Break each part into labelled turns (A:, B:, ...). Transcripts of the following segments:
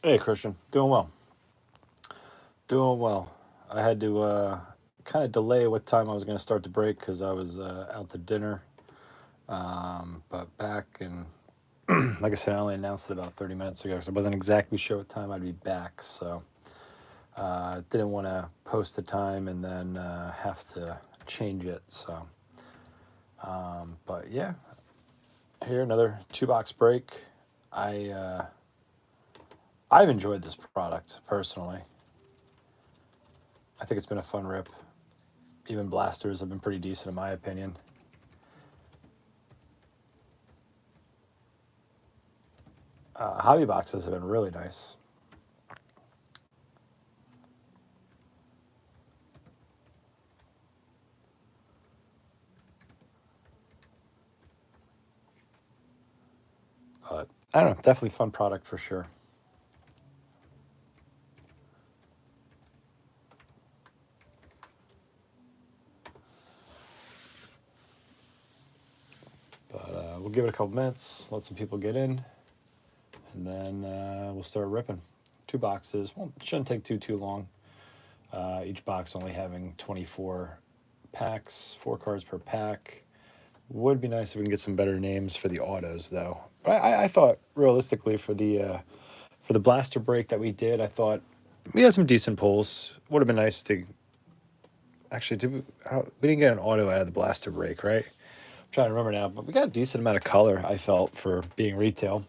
A: Hey, Christian. Doing well. Doing well. I had to kind of delay what time I was going to start the break because I was out to dinner. But back and like I said, I only announced it about 30 minutes ago, so I wasn't exactly sure what time I'd be back. So didn't want to post the time and then have to change it. So, but yeah, here another 2 box break. I I've enjoyed this product personally. I think it's been a fun rip. Even blasters have been pretty decent in my opinion. Hobby boxes have been really nice. But I don't know, definitely fun product for sure. But we'll give it a couple minutes, let some people get in, and then we'll start ripping. 2 boxes. Well, it shouldn't take too long. Each box only having 24 packs, 4 cards per pack. Would be nice if we can get some better names for the autos, though. But I thought realistically for the blaster break that we did, I thought we had some decent pulls. Would have been nice to actually we didn't get an auto out of the blaster break, right? I'm trying to remember now, but we got a decent amount of color. I felt for being retail.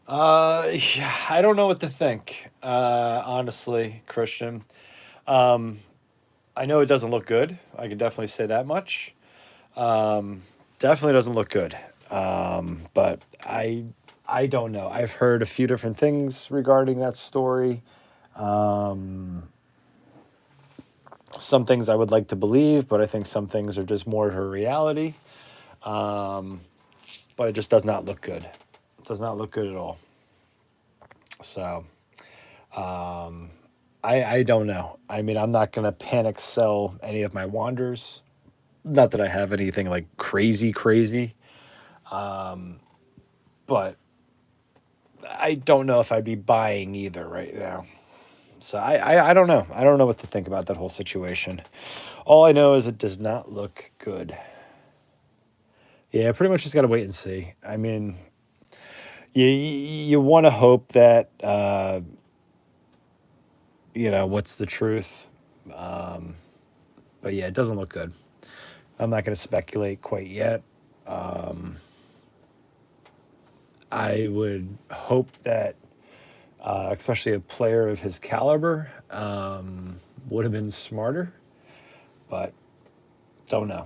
A: Yeah, I don't know what to think. Honestly, Christian. Um, I know it doesn't look good. I can definitely say that much. Um, Definitely doesn't look good. But I don't know. I've heard a few different things regarding that story. Um, some things I would like to believe, but I think some things are just more her reality. Um, but it just does not look good. It does not look good at all. So I don't know. I mean, I'm not gonna panic sell any of my wanders. Not that I have anything like crazy, but I don't know if I'd be buying either right now. So I don't know. I don't know what to think about that whole situation. All I know is it does not look good. Yeah, pretty much just gotta wait and see. I mean, you want to hope that what's the truth. Um, but yeah, it doesn't look good. I'm not going to speculate quite yet. Um, I would hope that, especially a player of his caliber, would have been smarter, but don't know.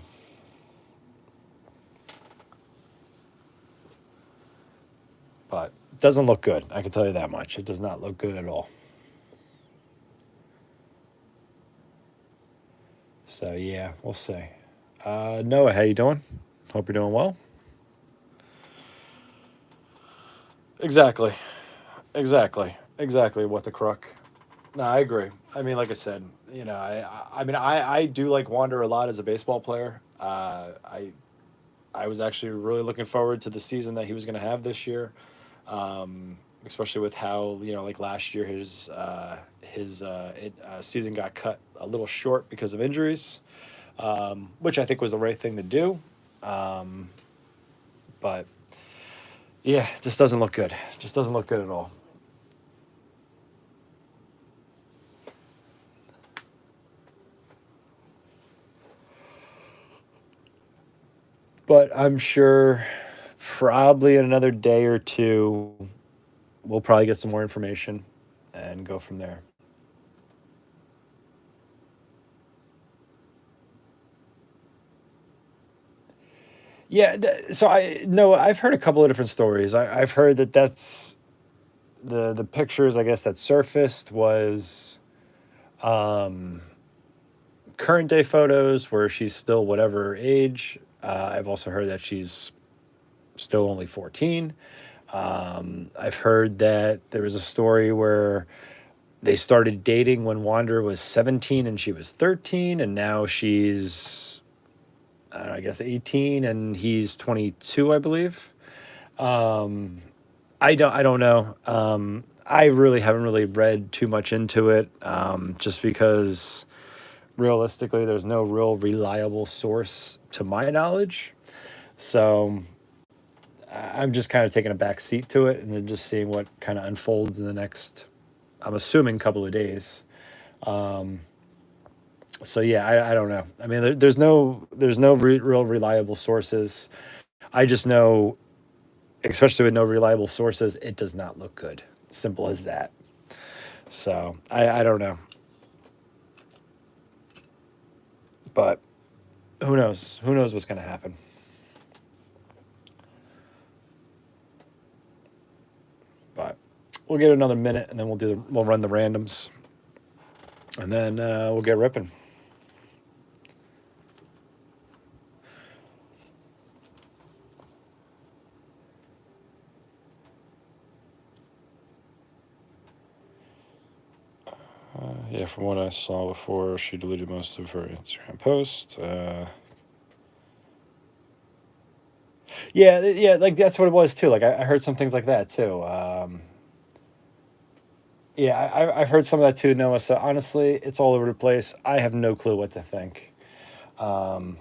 A: But it doesn't look good. I can tell you that much. It does not look good at all. So yeah, we'll see. Noah, how you doing? Hope you're doing well. Exactly. Exactly. What the crook. No, I agree. I mean, like I said, I do like Wander a lot as a baseball player. I was actually really looking forward to the season that he was going to have this year, especially with how like last year his season got cut a little short because of injuries, which I think was the right thing to do. Um, but yeah, it just doesn't look good. Just doesn't look good at all. But I'm sure probably in another day or two, we'll probably get some more information and go from there. Yeah, so I no, I've heard a couple of different stories. I've heard that that's the pictures I guess that surfaced was um, current day photos where she's still whatever age. I've also heard that she's still only 14. I've heard that there was a story where they started dating when Wander was 17 and she was 13, and now she's, I don't know, I guess 18 and he's 22, I believe. Um, I don't know. I really haven't really read too much into it, just because realistically, there's no real reliable source to my knowledge. So I'm just kind of taking a back seat to it and then just seeing what kind of unfolds in the next, I'm assuming, couple of days. So yeah, I don't know. I mean, there's no real reliable sources. I just know, especially with no reliable sources, it does not look good. Simple as that. So I don't know, but who knows? Who knows what's going to happen? But we'll get another minute, and then we'll run the randoms, and then we'll get ripping. Yeah, from what I saw before, she deleted most of her Instagram posts. Yeah, like that's what it was too. Like I heard some things like that too. Yeah, I've heard some of that too, Noah. So honestly, it's all over the place. I have no clue what to think. I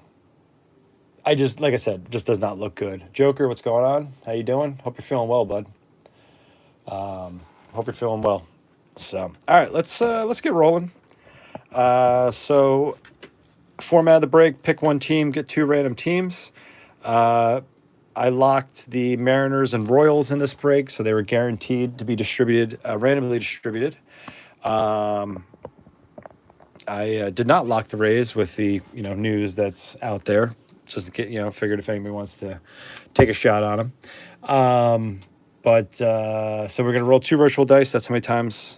A: just, like I said, just does not look good. Joker, what's going on? How you doing? Hope you're feeling well, bud. Hope you're feeling well. So, all right, let's get rolling. So, format of the break: pick one team, get two random teams. I locked the Mariners and Royals in this break, so they were guaranteed to be distributed, randomly distributed. I did not lock the Rays with the news that's out there. Just to get, figured if anybody wants to take a shot on them. But so we're gonna roll two virtual dice. That's how many times.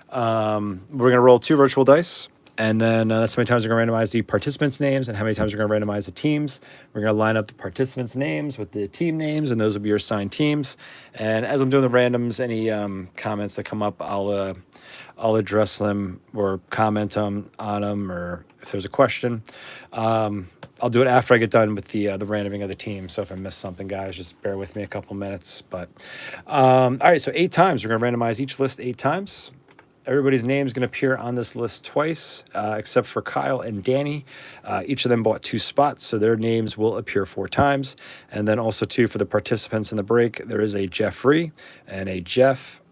A: We're gonna roll two virtual dice, and then that's how many times we're gonna randomize the participants' names, and how many times we're gonna randomize the teams. We're gonna line up the participants' names with the team names, and those will be your assigned teams. And as I'm doing the randoms, any comments that come up, I'll address them or comment on them, or if there's a question. I'll do it after I get done with the randoming of the team. So if I miss something, guys, just bear with me a couple minutes. But all right, so 8 times. We're going to randomize each list 8 times. Everybody's name is going to appear on this list twice, except for Kyle and Danny. Each of them bought 2 spots, so their names will appear 4 times. And then also, too, for the participants in the break, there is a Jeffrey and a Jeff.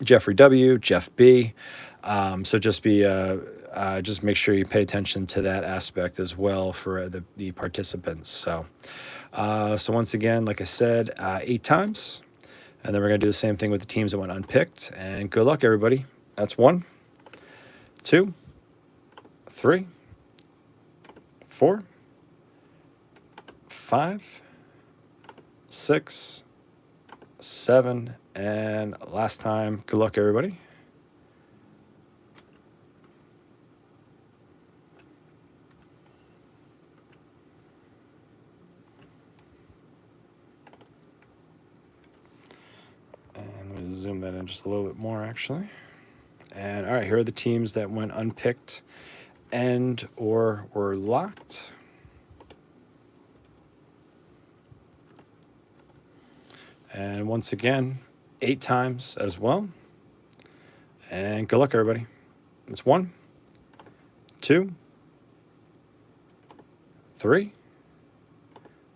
A: Jeffrey W, Jeff B. So just make sure you pay attention to that aspect as well for the participants. So once again, like I said, 8 times, and then we're gonna do the same thing with the teams that went unpicked. And good luck, everybody. That's 1, 2, 3, 4, 5, 6, 7, and last time. Good luck, everybody. And let me zoom that in just a little bit more, actually. And all right, here are the teams that went unpicked and or were locked. And once again, 8 times as well. And good luck, everybody. It's 1, 2, 3,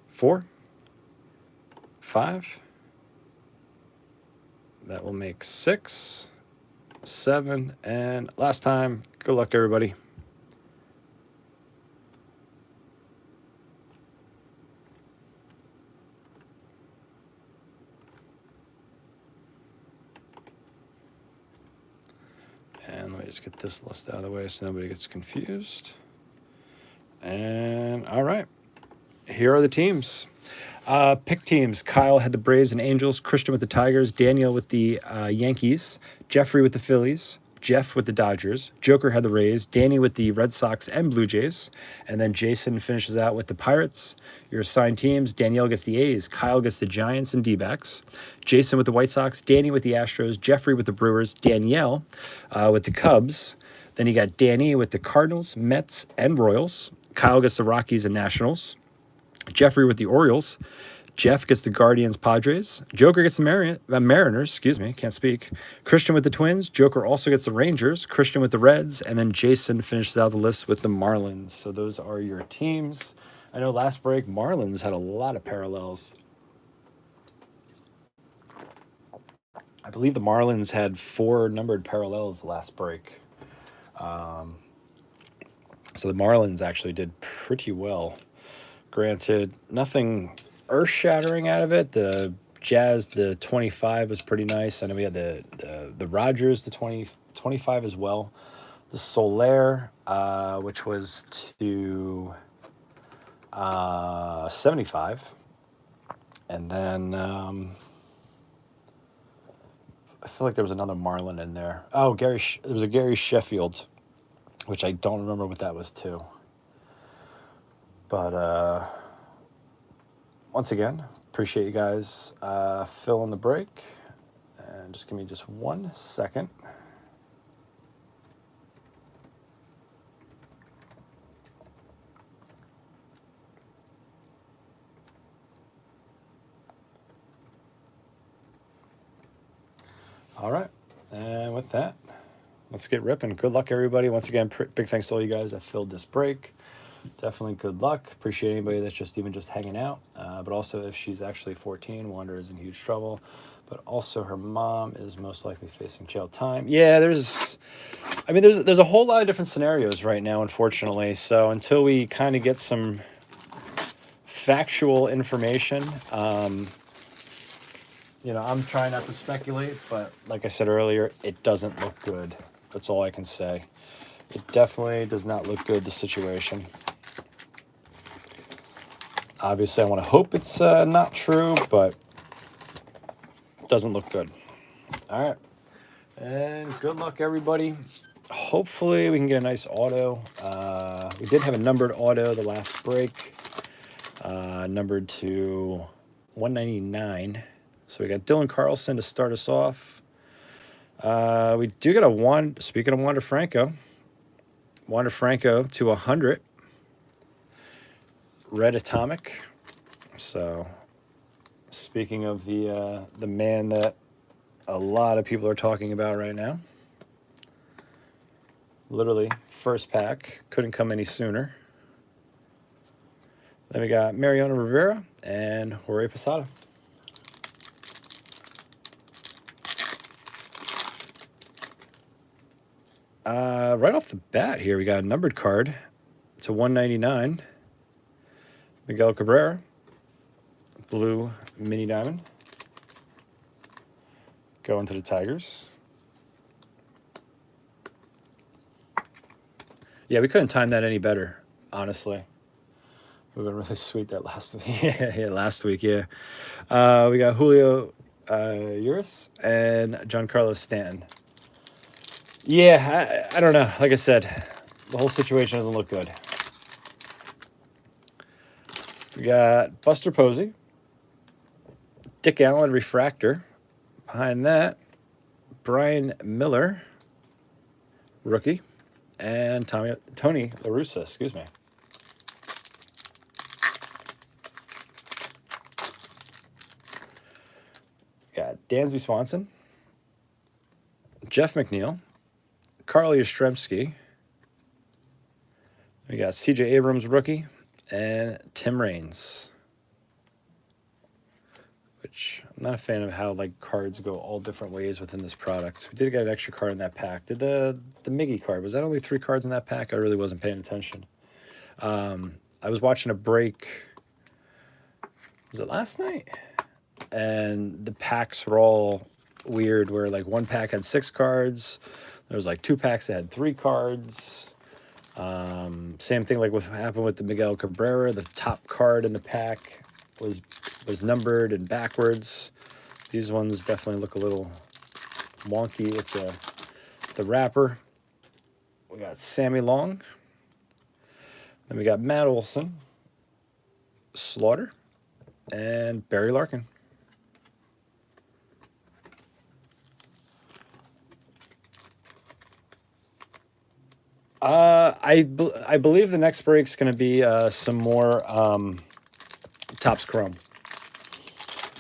A: 4, 5. That will make 6, 7, and last time. Good luck, everybody. And let me just get this list out of the way so nobody gets confused. And all right, here are the teams. Pick teams. Kyle had the Braves and Angels, Christian with the Tigers, Daniel with the Yankees, Jeffrey with the Phillies, Jeff with the Dodgers, Joker had the Rays, Danny with the Red Sox and Blue Jays, and then Jason finishes out with the Pirates. Your assigned teams: Danielle gets the A's, Kyle gets the Giants and D-backs, Jason with the White Sox, Danny with the Astros, Jeffrey with the Brewers, Danielle with the Cubs. Then you got Danny with the Cardinals, Mets, and Royals. Kyle gets the Rockies and Nationals. Jeffrey with the Orioles, Jeff gets the Guardians Padres. Joker gets the Mariners. Excuse me, can't speak. Christian with the Twins. Joker also gets the Rangers. Christian with the Reds. And then Jason finishes out the list with the Marlins. So those are your teams. I know last break, Marlins had a lot of parallels. I believe the Marlins had 4 numbered parallels last break. So the Marlins actually did pretty well. Granted, nothing earth-shattering out of it. The Jazz, the 25 was pretty nice. I know we had the Rogers, the 25 as well. The Soler, which was to 75. And then I feel like there was another Marlin in there. Oh, there was a Gary Sheffield, which I don't remember what that was to. But once again, appreciate you guys filling the break. And just give me just 1 second. All right. And with that, let's get ripping. Good luck, everybody. Once again, big thanks to all you guys that filled this break. Definitely good luck. Appreciate anybody that's just hanging out. But also, if she's actually 14, Wanda is in huge trouble. But also, her mom is most likely facing jail time. Yeah, there's a whole lot of different scenarios right now, unfortunately. So until we kind of get some factual information, I'm trying not to speculate. But like I said earlier, it doesn't look good. That's all I can say. It definitely does not look good, the situation. Obviously, I want to hope it's not true, but it doesn't look good. All right. And good luck, everybody. Hopefully, we can get a nice auto. We did have a numbered auto the last break, numbered to 199. So we got Dylan Carlson to start us off. We do get speaking of Wander Franco to 100. Red Atomic. So, speaking of the man that a lot of people are talking about right now, literally first pack, couldn't come any sooner. Then we got Mariano Rivera and Jorge Posada. Right off the bat here, we got a numbered card to 199. Miguel Cabrera, blue mini diamond. Going to the Tigers. Yeah, we couldn't time that any better, honestly. We've been really sweet that last week. Last week, yeah. We got Julio Urias and Giancarlo Stanton. Yeah, I don't know. Like I said, the whole situation doesn't look good. We got Buster Posey, Dick Allen refractor. Behind that, Brian Miller, rookie, and Tony La Russa, excuse me. We got Dansby Swanson, Jeff McNeil, Carl Yastrzemski. We got CJ Abrams, rookie, and Tim Raines. Which I'm not a fan of how cards go all different ways within this product. We did get an extra card in that pack. Did the Miggy card, was that only 3 cards in that pack? I really wasn't paying attention. I was watching a break, was it last night? And the packs were all weird, where one pack had 6 cards. There was 2 packs that had 3 cards. Same thing what happened with the Miguel Cabrera. The top card in the pack was numbered and backwards. These ones definitely look a little wonky with the wrapper. We got Sammy Long. Then we got Matt Olson, Slaughter, and Barry Larkin. I believe the next break's going to be some more Topps Chrome.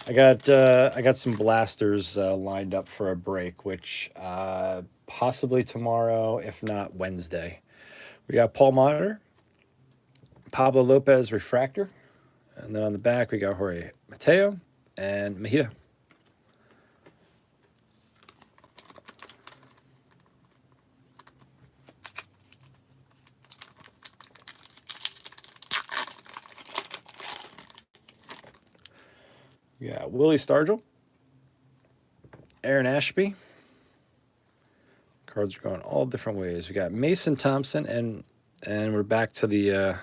A: I got some blasters lined up for a break, which possibly tomorrow, if not Wednesday. We got Paul Monitor, Pablo Lopez Refractor, and then on the back we got Jorge Mateo and Mahita. We got Willie Stargell, Aaron Ashby. Cards are going all different ways. We got Mason Thompson, and we're back to the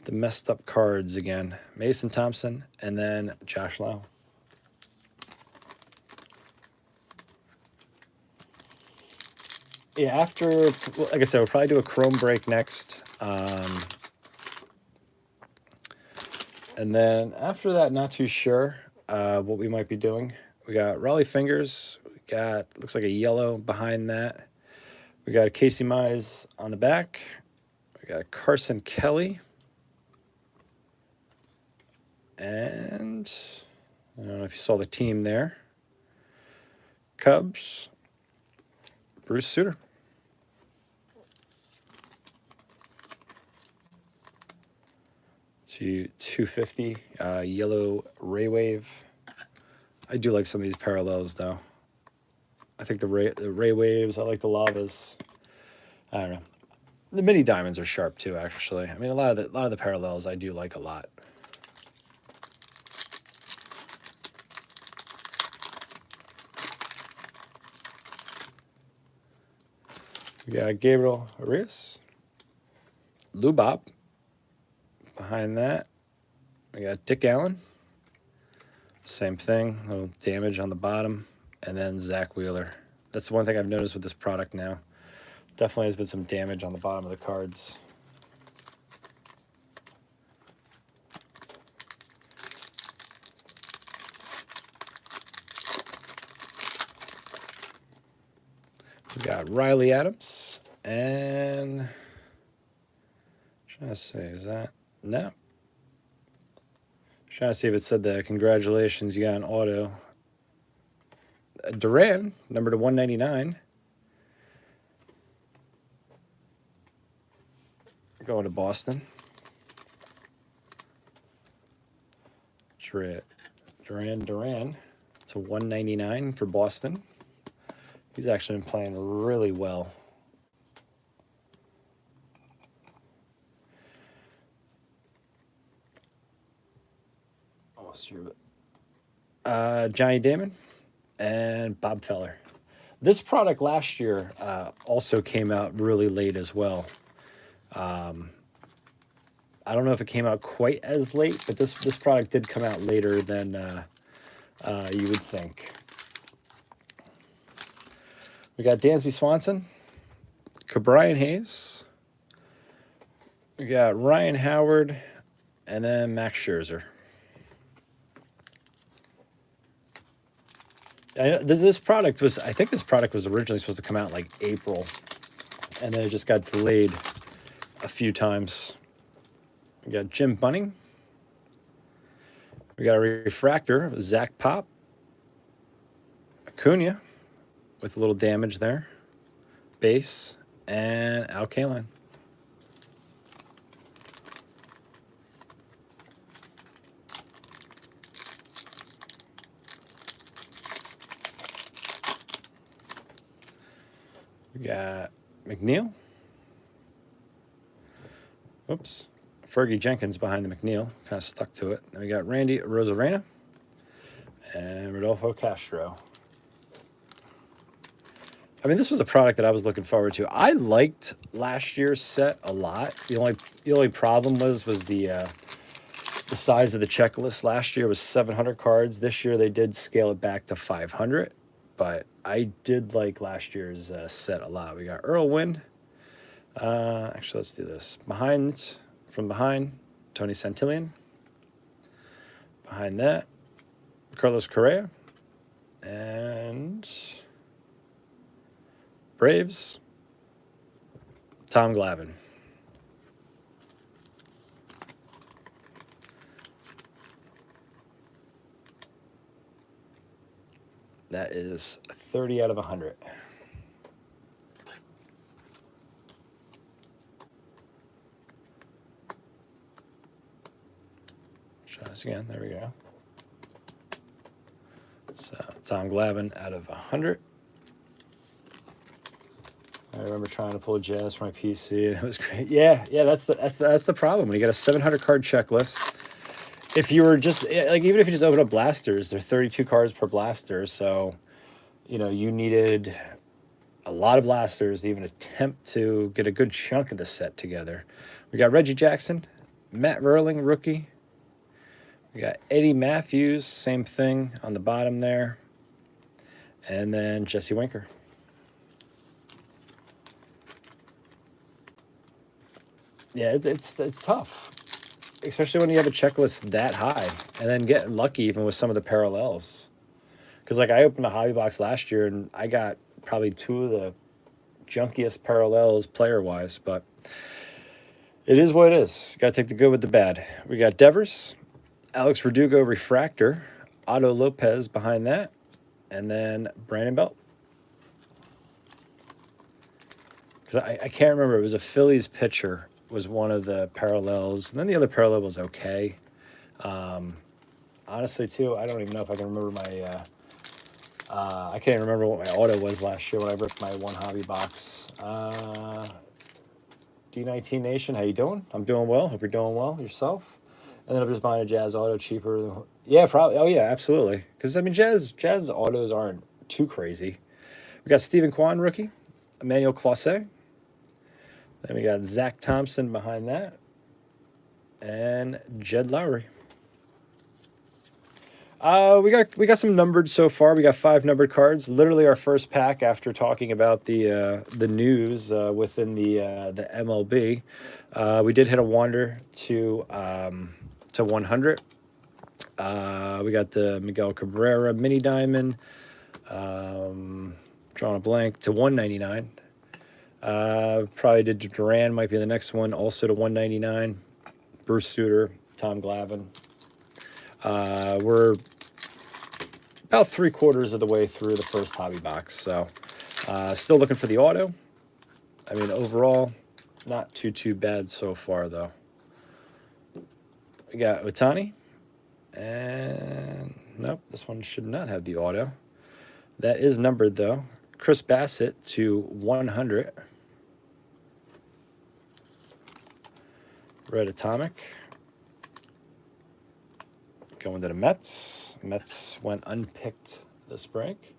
A: messed up cards again. Mason Thompson, and then Josh Lowe. Yeah, after, like I said, we'll probably do a Chrome break next. And then after that, not too sure what we might be doing. We got Raleigh Fingers. We got, looks like a yellow behind that. We got a Casey Mize on the back. We got a Carson Kelly. And I don't know if you saw the team there. Cubs, Bruce Sutter. To 250, yellow Ray Wave. I do like some of these parallels though. I think the Ray Waves, I like the Lavas. I don't know. The mini diamonds are sharp too, actually. I mean, a lot of the parallels I do like a lot. We got Gabriel Arias, Lou Bob. Behind that, we got Dick Allen. Same thing, a little damage on the bottom. And then Zach Wheeler. That's the one thing I've noticed with this product now. Definitely has been some damage on the bottom of the cards. We got Riley Adams and trying to see, is that no? Trying to see if it said that. Congratulations, you got an auto. Duran, number to 199. Going to Boston. Duran to 199 for Boston. He's actually been playing really well. Almost here, but Johnny Damon and Bob Feller. This product last year also came out really late as well. I don't know if it came out quite as late, but this product did come out later than you would think. We got Dansby Swanson, Cabrian Hayes. We got Ryan Howard, and then Max Scherzer. This product was, I think this product was originally supposed to come out like April, and then it just got delayed a few times. We got Jim Bunning. We got a refractor, Zach Pop. Acuna with a little damage there. Base, and Al Kaline. We got McNeil. Oops. Fergie Jenkins behind the McNeil. Kind of stuck to it. Then we got Randy Rosarena and Rodolfo Castro. I mean, this was a product that I was looking forward to. I liked last year's set a lot. The only problem was the size of the checklist. Last year was 700 cards. This year they did scale it back to 500. But I did like last year's set a lot. We got Earl Wind. Actually, let's do this. From behind, Tony Santillan. Behind that, Carlos Correa. And Braves, Tom Glavine. That is 30 out of 100. Try this again. There we go. So Tom Glavine out of 100. I remember trying to pull jazz for my PC, and it was great. Yeah, that's the problem. When you got a 700 card checklist, if you were just like, even if you just open up blasters, they're 32 cards per blaster. So, you know, you needed a lot of blasters to even attempt to get a good chunk of the set together. We got Reggie Jackson, Matt Verling, rookie. We got Eddie Matthews, same thing on the bottom there. And then Jesse Winker. Yeah, it's tough, especially when you have a checklist that high, and then get lucky even with some of the parallels. Because like I opened a hobby box last year and I got probably two of the junkiest parallels player wise, but it is what it is. Got to take the good with the bad. We got Devers, Alex Verdugo refractor, Otto Lopez behind that, and then Brandon Belt. Because I can't remember, it was a Phillies pitcher was one of the parallels, and then the other parallel was okay. Honestly, too, I don't even know if I can remember my. I can't even remember what my auto was last year when I ripped my one hobby box. D19 Nation, how you doing? I'm doing well. Hope you're doing well yourself. And then I'm just buying a Jazz auto cheaper. Yeah, probably. Oh yeah, absolutely. Because I mean, Jazz autos aren't too crazy. We got Stephen Kwan rookie, Emmanuel Clauset. Then we got Zach Thompson behind that, and Jed Lowry. We got some numbered so far. We got 5 numbered cards. Literally our first pack after talking about the news within the MLB. We did hit a Wander to 100. We got the Miguel Cabrera mini diamond. Drawing a blank to 199. Probably did Duran, might be the next one, also to 199. Bruce Sutter, Tom Glavine. We're about 3/4 of the way through the first hobby box, so still looking for the auto. I mean, overall, not too bad so far, though. We got Otani, and nope, this one should not have the auto. That is numbered, though. Chris Bassett to 100. Red Atomic. Going to the Mets. Mets went unpicked this break.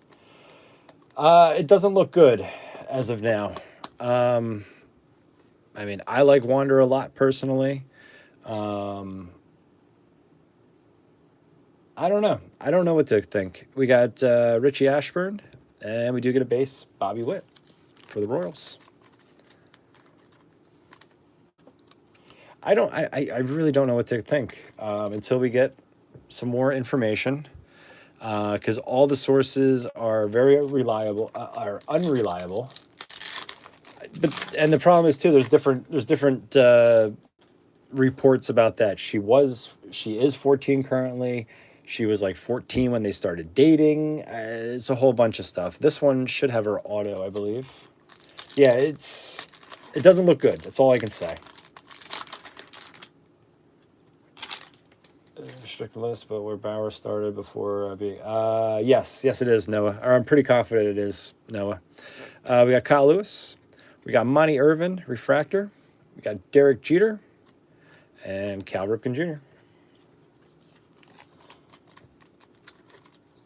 A: It doesn't look good as of now. I mean, I like Wander a lot personally. I don't know. I don't know what to think. We got Richie Ashburn, and we do get a base Bobby Witt for the Royals. I really don't know what to think until we get some more information, because all the sources are very reliable, are unreliable. And the problem is too, there's different reports about that. She is 14 currently. She was like 14 when they started dating. It's a whole bunch of stuff. This one should have her auto, I believe. Yeah, it doesn't look good. That's all I can say. Strict list, but where Bauer started before being. Yes, it is Noah. Or I'm pretty confident it is Noah. We got Kyle Lewis. We got Monty Irvin, refractor. We got Derek Jeter, and Cal Ripken Jr.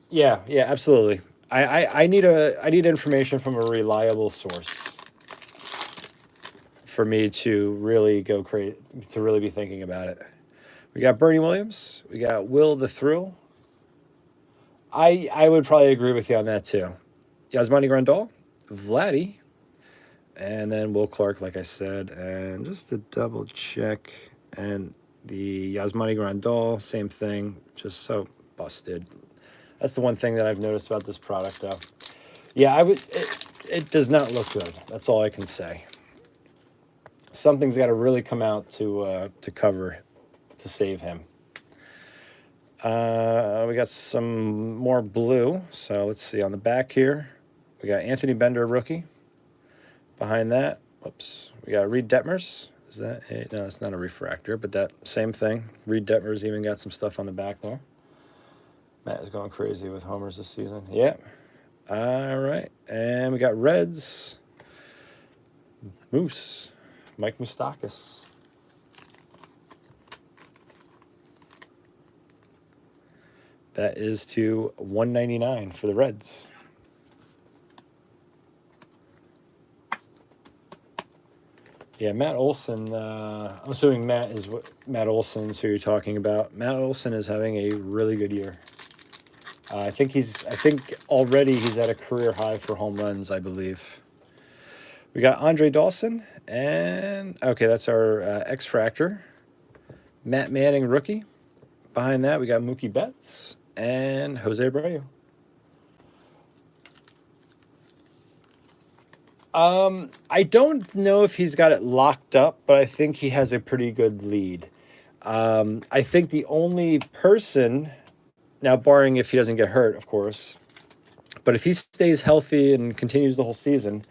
A: Yeah, absolutely. I need information from a reliable source for me to really go crazy, to really be thinking about it. We got Bernie Williams. We got Will the Thrill. I would probably agree with you on that too. Yasmani Grandal, Vladdy, and then Will Clark, like I said. And just to double check, and the Yasmani Grandal, same thing, just so busted. That's the one thing that I've noticed about this product, though. Yeah, it does not look good. That's all I can say. Something's got to really come out to cover, to save him. We got some more blue. So let's see on the back here. We got Anthony Bender, rookie. Behind that, whoops, we got Reed Detmers. Is that it? No, it's not a refractor, but that same thing. Reed Detmers even got some stuff on the back there. Matt is going crazy with homers this season. Yeah. All right. And we got Reds. Moose. Mike Moustakas. That is to 199 for the Reds. Yeah, Matt Olson. I'm assuming Matt Olson's who you're talking about. Matt Olson is having a really good year. I think already he's at a career high for home runs, I believe. We got Andre Dawson, and okay, that's our X-Fractor. Matt Manning, rookie. Behind that, we got Mookie Betts and Jose Abreu. I don't know if he's got it locked up, but I think he has a pretty good lead. I think the only person, now barring if he doesn't get hurt, of course, but if he stays healthy and continues the whole season,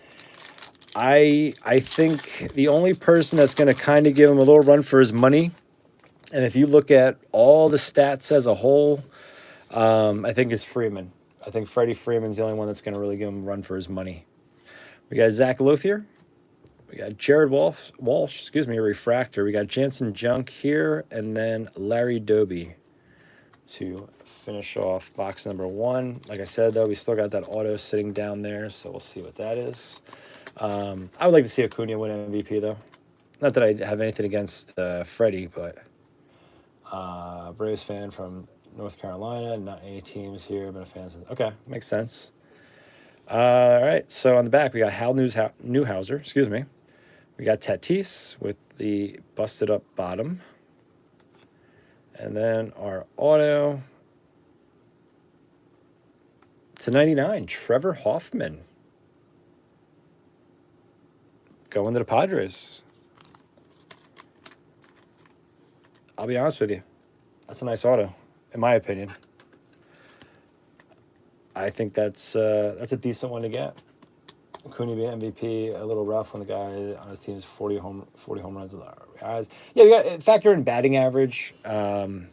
A: I think the only person that's going to kind of give him a little run for his money, and if you look at all the stats as a whole, I think is Freeman. I think Freddie Freeman's the only one that's going to really give him a run for his money. We got Zach Lothier. We got Jared Walsh, a refractor. We got Jansen Junk here, and then Larry Doby to finish off box number 1. Like I said, though, we still got that auto sitting down there, so we'll see what that is. I would like to see Acuna win MVP, though. Not that I have anything against Freddie, but Braves fan from North Carolina. Not any teams here, but a fan. Okay, makes sense. All right, so on the back, we got Hal Newhouser, We got Tatis with the busted up bottom. And then our auto to 99, Trevor Hoffman. Going to the Padres. I'll be honest with you. That's a nice auto, in my opinion. I think that's a decent one to get. Acuna being MVP, a little rough when the guy on his team is 40 home runs. Guys, yeah, you got to factor in batting average. You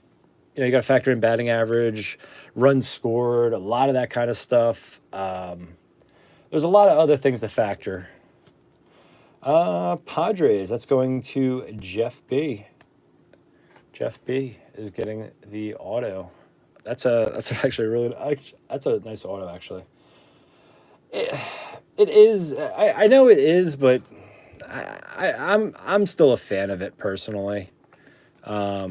A: got to factor in batting average, runs scored, a lot of that kind of stuff. There's a lot of other things to factor. Padres, that's going to Jeff B. Jeff B is getting the auto. That's actually that's a nice auto, actually. It is. I know it is, but I'm still a fan of it personally. I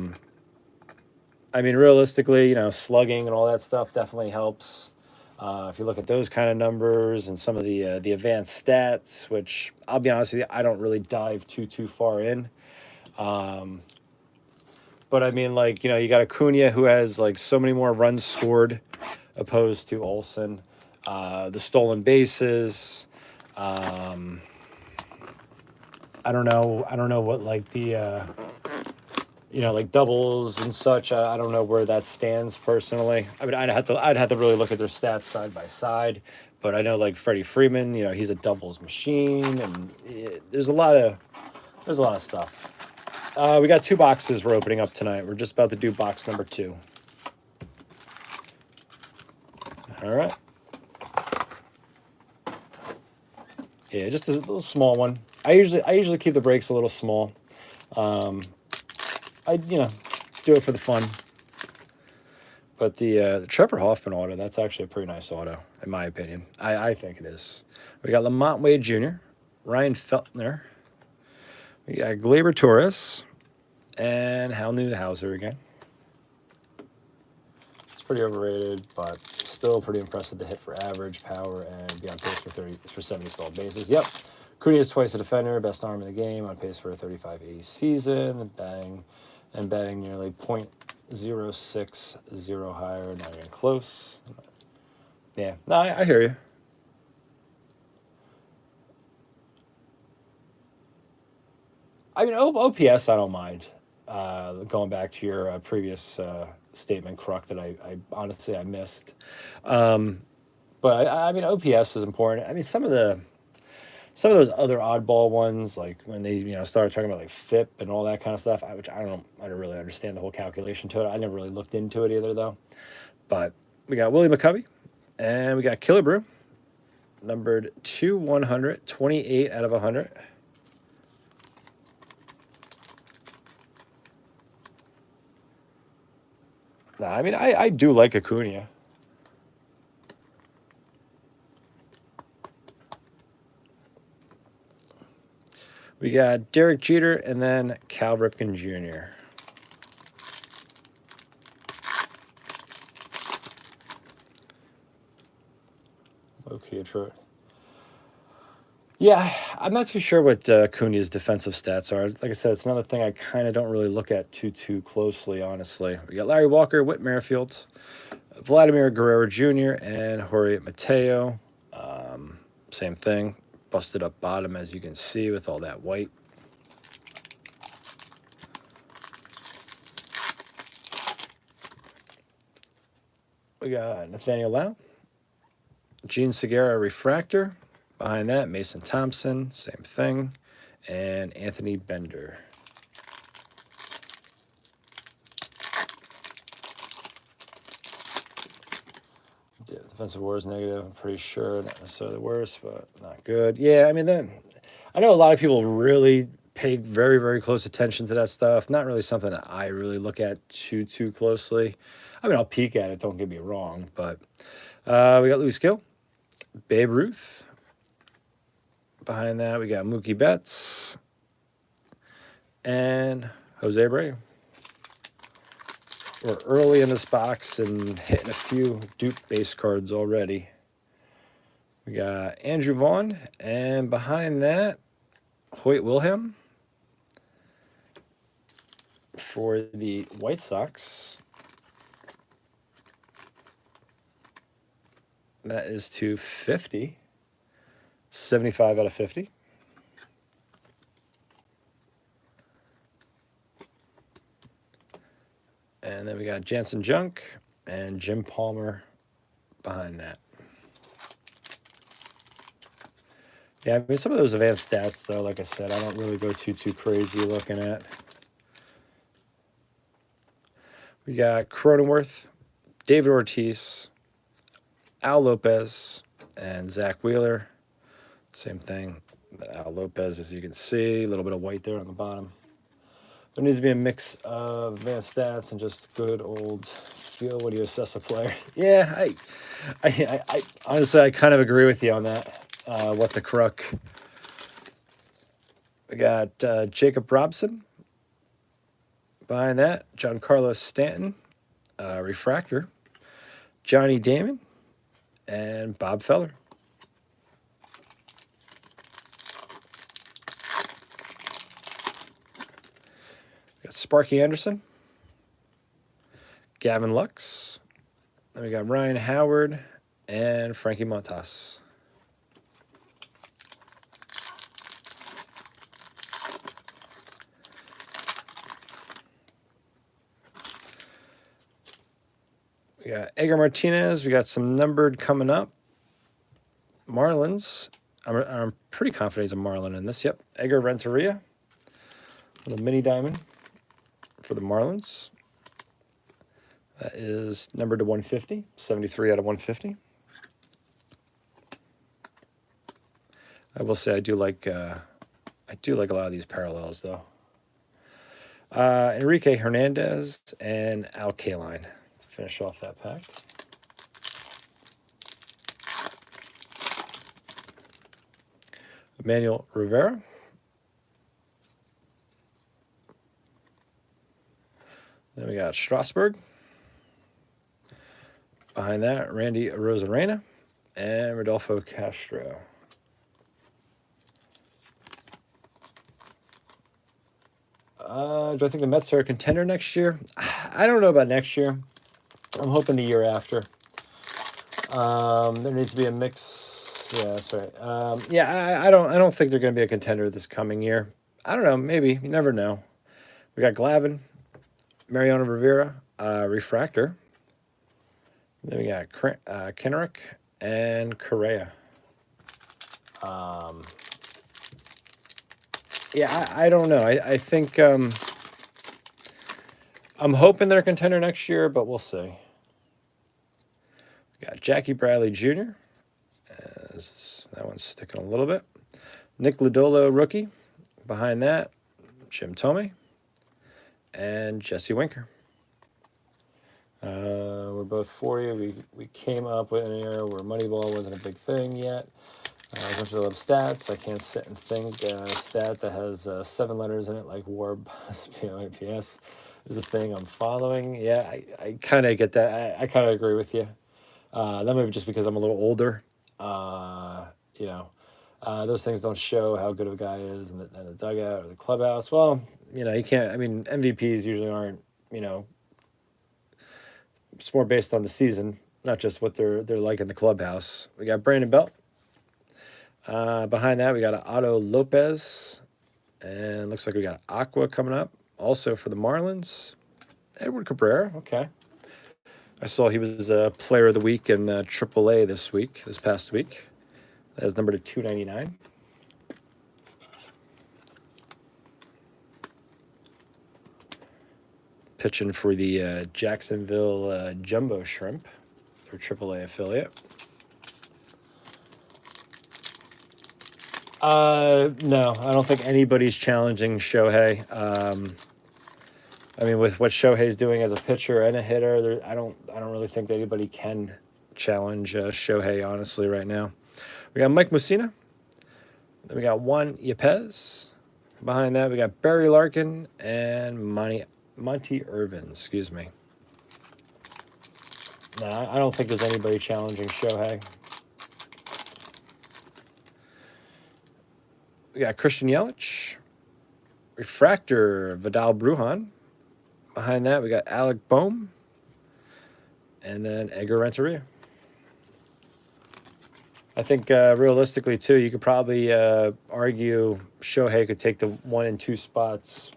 A: mean, realistically, slugging and all that stuff definitely helps. If you look at those kind of numbers and some of the advanced stats, which I'll be honest with you, I don't really dive too far in. But I mean, you got Acuna who has so many more runs scored opposed to Olson. The stolen bases. I don't know what the doubles and such. I don't know where that stands personally. I mean, I'd have to really look at their stats side by side. But I know Freddie Freeman, he's a doubles machine, and there's a lot of stuff. We got 2 boxes we're opening up tonight. We're just about to do box number 2. All right. Yeah, just a little small one. I usually keep the breaks a little small. I do it for the fun. But the Trevor Hoffman auto, that's actually a pretty nice auto, in my opinion. I think it is. We got Lamont Wade Jr., Ryan Feltner. We got Gleyber Torres, and Hal Newhouser again. It's pretty overrated, but still pretty impressive to hit for average, power, and be on pace for 70 stolen bases. Yep. Acuna is twice a defender, best arm in the game, on pace for a 35-80 season, batting nearly .060 higher, not even close. Yeah, no, I hear you. I mean, OPS, I don't mind. Going back to your previous statement Kruk that I honestly I missed. But I mean, OPS is important. I mean, some of those other oddball ones, like when they started talking about like FIP and all that kind of stuff, which I don't really understand the whole calculation to it. I never really looked into it either though. But we got Willie McCovey, and we got Killebrew, numbered 2/100, 28 out of 100. Nah, I mean, I do like Acuna. We got Derek Jeter and then Cal Ripken Jr. Okay, Detroit. Yeah, I'm not too sure what Acuna's defensive stats are. Like I said, it's another thing I kind of don't really look at too closely, honestly. We got Larry Walker, Whit Merrifield, Vladimir Guerrero Jr., and Jorge Mateo. Same thing, busted up bottom as you can see with all that white. We got Nathaniel Lau, Gene Segura Refractor. Behind that, Mason Thompson, same thing, and Anthony Bender. Yeah, defensive war is negative. I'm pretty sure not necessarily worse, but not good. Yeah, I mean, then I know a lot of people really pay very close attention to that stuff. Not really something that I really look at too closely. I mean, I'll peek at it. Don't get me wrong, but we got Louis Gill, Babe Ruth. Behind that, we got Mookie Betts and Jose Abreu. We're early in this box and hitting a few dupe base cards already. We got Andrew Vaughn, and behind that, Hoyt Wilhelm for the White Sox. That is to 50. 75 out of 50. And then we got Jansen Junk and Jim Palmer behind that. Yeah, I mean, some of those advanced stats, though, like I said, I don't really go too crazy looking at. We got Cronenworth, David Ortiz, Al Lopez, and Zach Wheeler. Same thing. Al Lopez, as you can see, a little bit of white there on the bottom. There needs to be a mix of advanced stats and just good old feel when you assess a player. Yeah, I honestly, I kind of agree with you on that. What the Kruk. We got Jacob Robson. Behind that, John Carlos Stanton, Refractor, Johnny Damon, and Bob Feller. We got Sparky Anderson, Gavin Lux. Then we got Ryan Howard and Frankie Montas. We got Edgar Martinez. We got some numbered coming up. Marlins. I'm pretty confident he's a Marlin in this. Yep. Edgar Renteria. Little mini diamond for the Marlins. That is numbered to 150. 73 out of 150. I will say I do like a lot of these parallels though. Enrique Hernandez and Al Kaline. Finish off that pack. Emmanuel Rivera. Then we got Strasburg. Behind that, Randy Rosarena and Rodolfo Castro. Do I think the Mets are a contender next year? I don't know about next year. I'm hoping the year after. There needs to be a mix. Yeah, that's right. Yeah, I don't think they're going to be a contender this coming year. I don't know. Maybe. You never know. We got Glavine, Mariano Rivera, refractor. Then we got Kenrick and Correa. Yeah, I don't know. I think I'm hoping they're a contender next year, but we'll see. We got Jackie Bradley Jr. That one's sticking a little bit. Nick Lodolo, rookie. Behind that, Jim Thome and Jesse Winker. We're both 40. We came up with an era where Moneyball wasn't a big thing yet. As much as I love stats, I can't sit and think a stat that has 7 letters in it, like WARB, SPOAPS, is a thing I'm following. Yeah, I kind of get that. I kind of agree with you. That may be just because I'm a little older. Those things don't show how good of a guy is in the dugout or the clubhouse. Well, you can't. I mean, MVPs usually aren't. It's more based on the season, not just what they're like in the clubhouse. We got Brandon Belt. Behind that, we got Otto Lopez, and looks like we got Aqua coming up, also for the Marlins. Edward Cabrera, okay. I saw he was a Player of the Week in AAA this past week. That is numbered to 299. Pitching for the Jacksonville Jumbo Shrimp, their AAA affiliate. No, I don't think anybody's challenging Shohei. With what Shohei's doing as a pitcher and a hitter, I don't really think that anybody can challenge Shohei, honestly, right now. We got Mike Mussina. Then we got Juan Yepez. Behind that, we got Barry Larkin and Monty Irvin, excuse me. No, I don't think there's anybody challenging Shohei. We got Christian Yelich. Refractor, Vidal Brujan. Behind that, we got Alec Boehm. And then Edgar Renteria. I think realistically, too, you could probably argue Shohei could take the 1 and 2 spots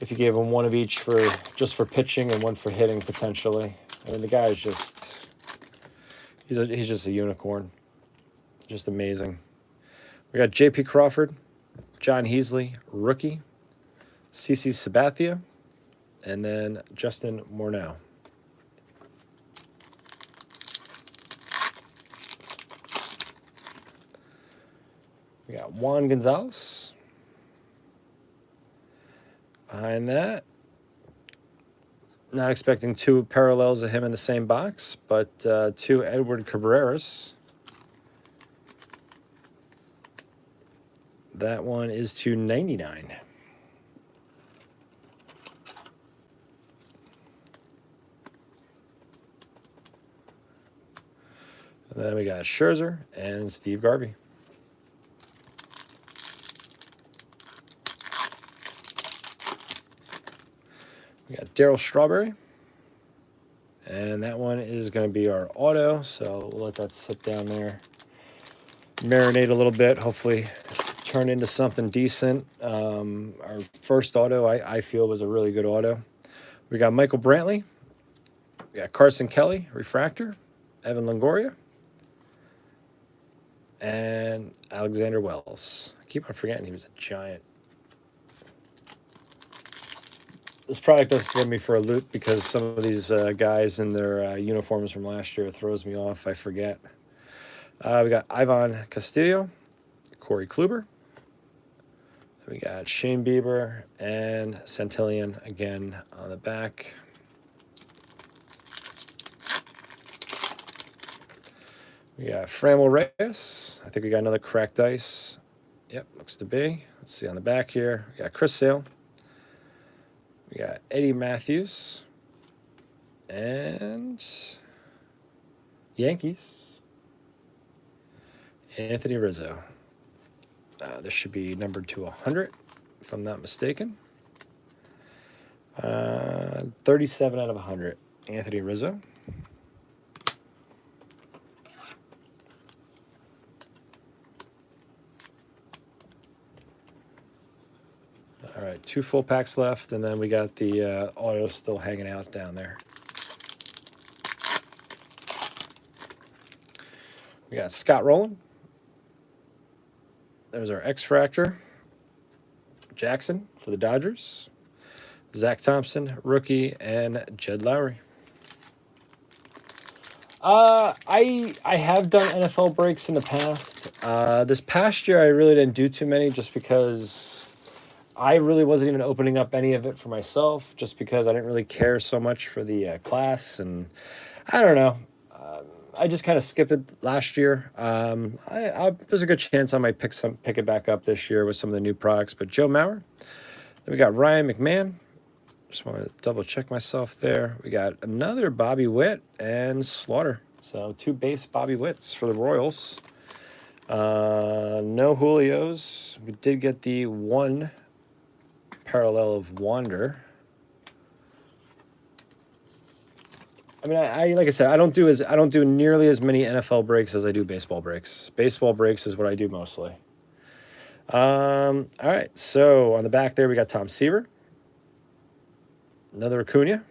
A: if you gave him one of each for pitching and one for hitting, potentially. I mean, the guy is he's just a unicorn. Just amazing. We got J.P. Crawford, John Heasley, rookie, CC Sabathia, and then Justin Morneau. We got Juan Gonzalez. Behind that, not expecting 2 parallels of him in the same box, but 2 Edward Cabreras. That one is to 99. And then we got Scherzer and Steve Garvey. We got Darryl Strawberry. And that one is going to be our auto, so we'll let that sit down there. Marinate a little bit, hopefully turn into something decent. Our first auto, I feel, was a really good auto. We got Michael Brantley. We got Carson Kelly, refractor. Evan Longoria. And Alexander Wells. I keep on forgetting he was a Giant. This product does throw me for a loop because some of these guys in their uniforms from last year throws me off. I forget. We got Ivan Castillo, Corey Kluber. We got Shane Bieber and Santillan again on the back. We got Framil Reyes. I think we got another cracked ice. Yep, looks to be. Let's see on the back here. We got Chris Sale. We got Eddie Matthews. And Yankees. Anthony Rizzo. This should be numbered to 100, if I'm not mistaken. 37 out of 100. Anthony Rizzo. All right, 2 full packs left, and then we got the auto still hanging out down there. We got Scott Rowland. There's our X-Fractor. Jackson for the Dodgers. Zach Thompson, rookie, and Jed Lowry. I have done NFL breaks in the past. This past year, I really didn't do too many just because I really wasn't even opening up any of it for myself, just because I didn't really care so much for the class, and I don't know. I just kind of skipped it last year. There's a good chance I might pick it back up this year with some of the new products. But Joe Mauer. Then we got Ryan McMahon. Just want to double check myself there. We got another Bobby Witt and Slaughter. So 2 base Bobby Witts for the Royals. No Julios. We did get the 1 parallel of Wander. I mean, I like I said, I don't do nearly as many NFL breaks as I do baseball breaks. Baseball breaks is what I do mostly. All right, so on the back there we got Tom Seaver, another Acuna,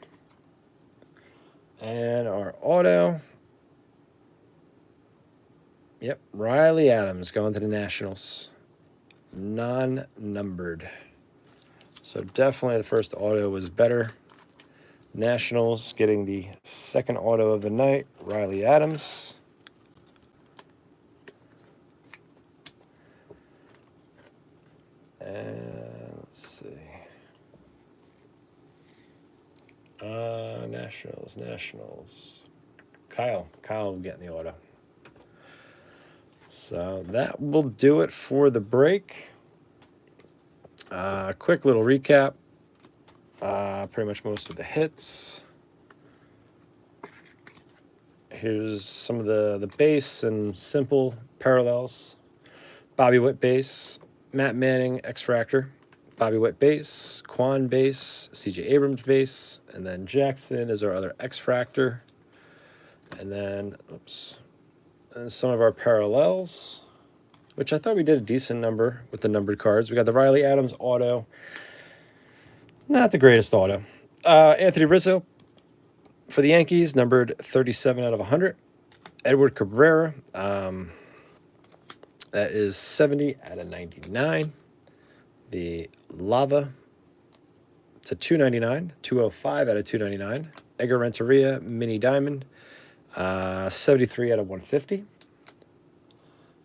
A: and our auto. Yep, Riley Adams going to the Nationals, non-numbered. So definitely the first auto was better. Nationals getting the second auto of the night, Riley Adams. And let's see. Nationals. Kyle getting the auto. So that will do it for the break. Quick little recap. Pretty much most of the hits. Here's some of the base and simple parallels. Bobby Witt base, Matt Manning X-Fractor, Bobby Witt base, Quan base, CJ Abrams base, and then Jackson is our other X-Fractor. And then, and some of our parallels, which I thought we did a decent number with the numbered cards. We got the Riley Adams auto. Not the greatest auto. Anthony Rizzo for the Yankees, numbered 37 out of 100. Edward Cabrera, that is 70 out of 99. The Lava to 299, 205 out of 299. Edgar Renteria, mini diamond, 73 out of 150.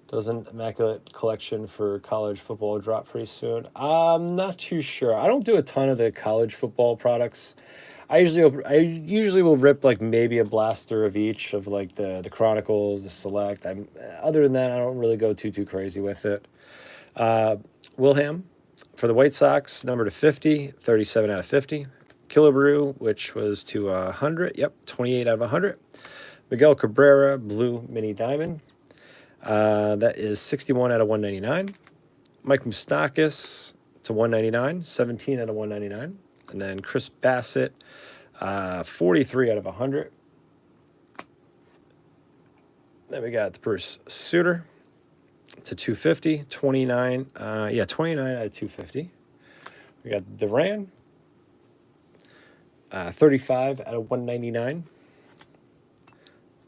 A: Does an immaculate collection for college football drop pretty soon? I'm not too sure. I don't do a ton of the college football products. I usually will rip like maybe a blaster of each of like the Chronicles, the Select. Other than that, I don't really go too crazy with it. Wilhelm for the White Sox, number to 50, 37 out of 50. Killebrew, which was to 100. Yep, 28 out of 100. Miguel Cabrera, blue mini diamond. That is 61 out of 199. Mike Moustakas to 199, 17 out of 199. And then Chris Bassett, 43 out of 100. Then we got the Bruce Sutter to 250, 29 out of 250. We got Duran, 35 out of 199.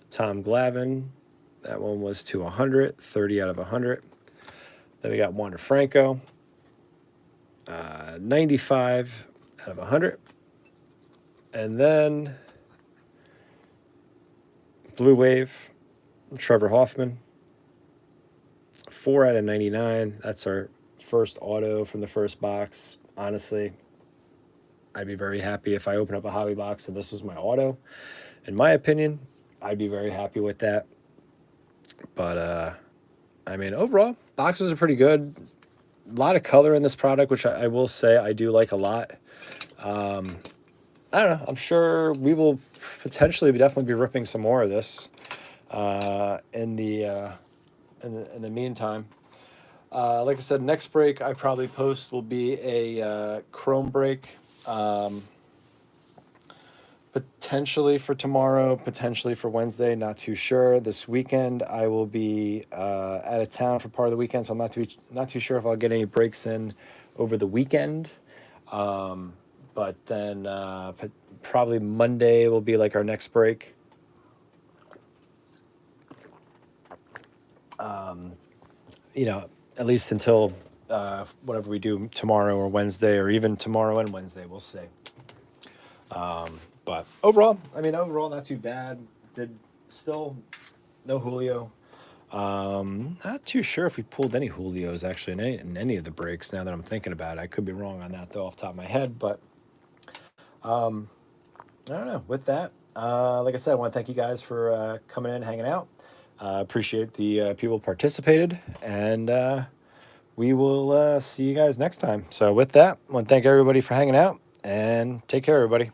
A: Tom Glavine, that one was to 100, 30 out of 100. Then we got Wander Franco, 95 out of 100. And then Blue Wave, Trevor Hoffman, 4 out of 99. That's our first auto from the first box. Honestly, I'd be very happy if I open up a hobby box and this was my auto. In my opinion, I'd be very happy with that. But, I mean, overall, boxes are pretty good. A lot of color in this product, which I will say I do like a lot. I don't know. I'm sure we will potentially definitely be ripping some more of this in the meantime. Like I said, next break I probably post will be a Chrome break. Potentially for tomorrow, potentially for Wednesday, not too sure. This weekend I will be out of town for part of the weekend, so I'm not too sure if I'll get any breaks in over the weekend. But then probably Monday will be like our next break. You know, at least until whatever we do tomorrow or Wednesday, or even tomorrow and Wednesday, we'll see. But overall, not too bad. Did still no Julio. Not too sure if we pulled any Julios actually in any of the breaks. Now that I'm thinking about it, I could be wrong on that though, off the top of my head. But I don't know. With that, like I said, I want to thank you guys for coming in, hanging out. Appreciate the people who participated, and we will see you guys next time. So with that, I want to thank everybody for hanging out, and take care, everybody.